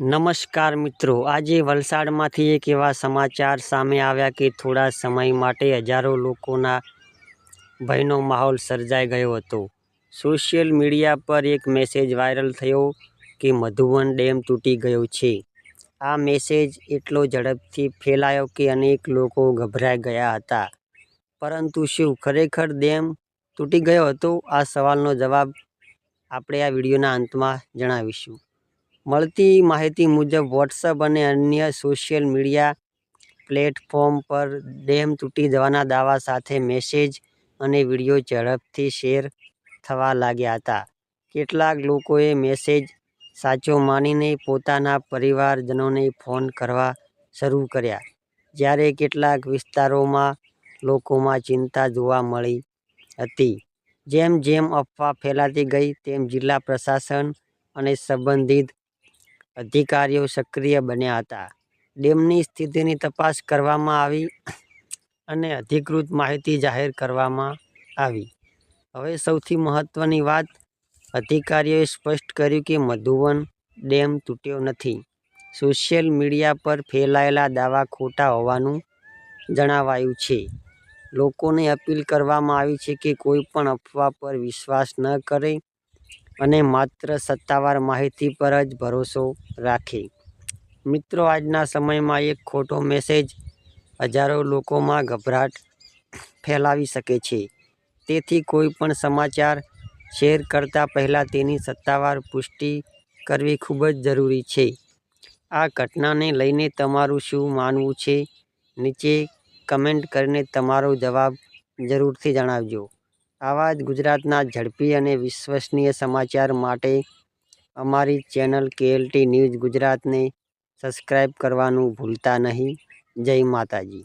નમસ્કાર મિત્રો, આજે વલસાડમાંથી એક એવા સમાચાર સામે આવ્યા કે થોડા સમય માટે હજારો લોકોના ભયનો માહોલ સર્જાઈ ગયો હતો. સોશિયલ મીડિયા પર એક મેસેજ વાયરલ થયો કે મધુવન ડેમ તૂટી ગયો છે. આ મેસેજ એટલો ઝડપથી ફેલાયો કે અનેક લોકો ગભરાઈ ગયા હતા. પરંતુ શું ખરેખર ડેમ તૂટી ગયો હતો? આ સવાલનો જવાબ આપણે આ વિડીયોના અંતમાં જણાવીશું. મળતી માહિતી મુજબ વોટ્સએપ અને અન્ય સોશિયલ મીડિયા પ્લેટફોર્મ પર ડેમ તૂટી જવાના દાવા સાથે મેસેજ અને વિડીયો ઝડપથી શેર થવા લાગ્યા હતા. કેટલાક લોકોએ મેસેજ સાચો માનીને પોતાના પરિવારજનોને ફોન કરવા શરૂ કર્યા, જ્યારે કેટલાક વિસ્તારોમાં લોકોમાં ચિંતા જોવા મળી હતી. જેમ જેમ અફવા ફેલાતી ગઈ તેમ જિલ્લા પ્રશાસન અને સંબંધિત અધિકારીઓ સક્રિય બન્યા હતા. ડેમની સ્થિતિની તપાસ કરવામાં આવી અને અધિકૃત માહિતી જાહેર કરવામાં આવી. હવે સૌથી મહત્વની વાત, અધિકારીઓએ સ્પષ્ટ કર્યું કે મધુવન ડેમ તૂટ્યો નથી. સોશિયલ મીડિયા પર ફેલાયેલા દાવા ખોટા હોવાનું જણાવાયું છે. લોકોને અપીલ કરવામાં આવી છે કે કોઈ પણ અફવા પર વિશ્વાસ ન કરે અને માત્ર સત્તાવાર માહિતી પર જ ભરોસો રાખે. મિત્રો, આજના સમયમાં એક ખોટો મેસેજ હજારો લોકોમાં ગભરાટ ફેલાવી શકે છે. તેથી કોઈ પણ સમાચાર શેર કરતા પહેલા તેની સત્તાવાર પુષ્ટિ કરવી ખૂબ જ જરૂરી છે. આ ઘટનાને લઈને તમારું શું માનવું છે? નીચે કમેન્ટ કરીને તમારો જવાબ જરૂરથી જણાવજો. આવા જ ગુજરાતના ઝડપી અને વિશ્વસનીય સમાચાર માટે અમારી ચેનલ KLT ન્યૂઝ ગુજરાતને સબસ્ક્રાઇબ કરવાનું ભૂલતા નહીં. જય માતાજી.